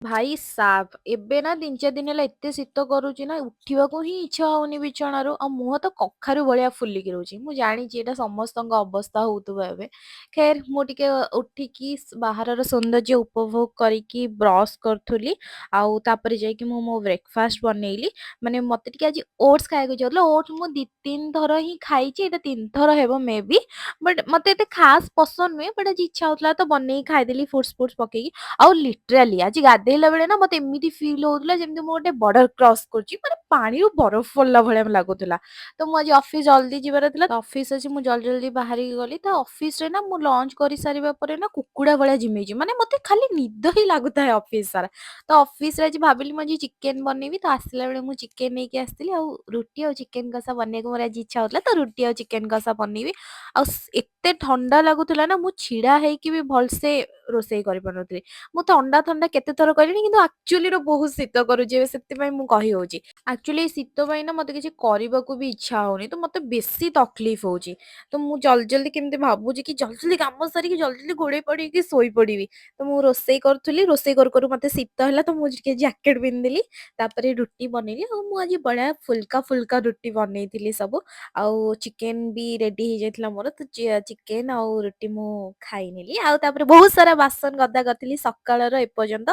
ଭାଇ ସାବ ଏବେ ନା 3-4 ଦିନ ହେଲା ଏତେ ଶୀତ କରୁଛି ନା ଉଠିବାକୁ ହିଁ ଇଚ୍ଛା ହଉନି ବିଛଣାରୁ ଆଉ ମୁହଁ ତ କଖାରୁ ଭଳିଆ ଫୁଲିକି ରହୁଛି। ମୁଁ ଜାଣିଛି ଏଇଟା ସମସ୍ତଙ୍କ ଅବସ୍ଥା ହଉଥିବ ଏବେ। ଖैର ମୁଁ ଟିକେ ଉଠିକି ବାହାରର ସୌନ୍ଦର୍ଯ୍ୟ ଉପଭୋଗ କରିକି ବ୍ରଶ କରୁଥିଲି। ଆଉ ତାପରେ ଯାଇକି ମୁଁ ମୋ ବ୍ରେକଫାଷ୍ଟ ବନେଇଲି। ମାନେ ମତେ ଟିକେ ଆଜି ଓଟ୍ସ ଖାଇବାକୁ ଇଚ୍ଛା ହଉଥିଲା। ଓଟ୍ସ ମୁଁ 2-3 ଥର ହିଁ ଖାଇଛି, ଏଇଟା 3 ଥର ହେବ ମେ ବି। ବଟ୍ ମତେ ଏତେ ଖାସ୍ ପସନ୍ଦ ନୁହେଁ, ବଟ୍ ଆଜି ଇଚ୍ଛା ହଉଥିଲା ତ ବନେଇକି ଖାଇଦେଲି ଫ୍ରୁଟ୍ସ ଫ୍ରୁଟ୍ସ ପକେଇକି। ଆଉ ଲିଟରାଲି ଆଜି ଗାଧେଇଲା ବେଳେ ନା ମତେ ଏମିତି ଫିଲ୍ ହଉଥିଲା ଯେମିତି ମୁଁ ଗୋଟେ ବର୍ଡର କ୍ରସ୍ କରୁଛି, ମାନେ ପାଣିରୁ ବରଫ ପଡିଲା ଭଳିଆ ଲାଗୁଥିଲା। ତ ମୁଁ ଆଜି ଅଫିସ ଜଲ୍ଦି ଯିବାର ଥିଲା, ତ ଅଫିସ ଅଛି, ମୁଁ ଜଲ୍ଦି ଜଲ୍ଦି ବାହାରିକି ଗଲି। ତ ଅଫିସରେ ନା ମୁଁ ଲଞ୍ଚ କରିସାରିବା ପରେ ନା କୁକୁଡ଼ା ଭଳିଆ ଝିମେଇଛି, ମାନେ ମତେ ଖାଲି ନିଦ ହିଁ ଲାଗୁଥାଏ ଅଫିସ ସାରା। ତ ଅଫିସରେ ଆଜି ଭାବିଲି ମୁଁ ଆଜି ଚିକେନ ବନେଇବି, ତ ଆସିଲା ବେଳେ ମୁଁ ଚିକେନ ନେଇକି ଆସିଥିଲି। ଆଉ ରୁଟି ଆଉ ଚିକେନ କଷା ବନେଇବାକୁ ମୋର ଆଜି ଇଚ୍ଛା ହଉଥିଲା, ତ ରୁଟି ଆଉ ଚିକେନ କଷା ବନେଇବି। ଆଉ ଏତେ ଥଣ୍ଡା ଲାଗୁଥିଲା ନା ମୁଁ ଛିଡା ହେଇକି ବି ଭଲସେ ରୋଷେଇ କରିପାରୁନଥିଲି। ମୁଁ ଥଣ୍ଡା ଥଣ୍ଡା କେତେ ଥର କହିଲିଣି, କିନ୍ତୁ ଆକ୍ଚୁଆଲିର ବହୁତ ଶୀତ କରୁଛି ଏବେ, ସେଥିପାଇଁ ମୁଁ କହି ହଉଛି। ଆକ୍ଚୁଆଲି ଏଇ ଶୀତ ପାଇଁ ନା ମତେ କିଛି କରିବାକୁ ବି ଇଚ୍ଛା ହଉନି, ତ ମତେ ବେଶୀ ତକଲିଫ ହଉଛି। ତ ମୁଁ ଜଲ୍ଦି ଜଲ୍ଦି କେମିତି ଭାବୁଛି କି ଜଲ୍ଦି ଜଲ୍ଦି କାମ ସାରିକି ଜଲ୍ଦି ଜଲ୍ଦି ଘୋଡେଇ ପଡିକି ଶୋଇ ପଡିବି। ତ ମୁଁ ରୋଷେଇ କରୁଥିଲି, ରୋଷେଇ କରୁ କରୁ ମତେ ଶୀତ ହେଲା, ତ ମୁଁ ଟିକେ ଜ୍ୟାକେଟ ପିନ୍ଧିଦେଲି। ତାପରେ ରୁଟି ବନେଇଲି, ଆଉ ମୁଁ ଆଜି ବଢିଆ ଫୁଲକା ଫୁଲକା ରୁଟି ବନେଇଥିଲି ସବୁ। ଆଉ ଚିକେନ ବି ରେଡି ହେଇଯାଇଥିଲା ମୋର, ତ ଚିକେନ ଆଉ ରୁଟି ମୁଁ ଖାଇନେଲି। ଆଉ ତାପରେ ବହୁତ ସାରା ବାସନ ଗଦା କରିଥିଲି ସକାଳର ଏପର୍ଯ୍ୟନ୍ତ।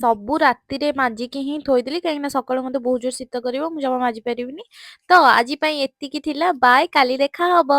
ସବୁ ରାତିରେ ମାଜିକି ହିଁ ଥୋଇଥିଲି, କାହିଁକି ନା ସକାଳୁ ମତେ ବହୁତ ଜୋର ଶୀତ କରିବ, ମୁଁ ଜମା ମାଜି ପାରିବିନି। ତ ଆଜି ପାଇଁ ଏତିକି ଥିଲା, ବାଏ, କାଲି ଦେଖା ହବ।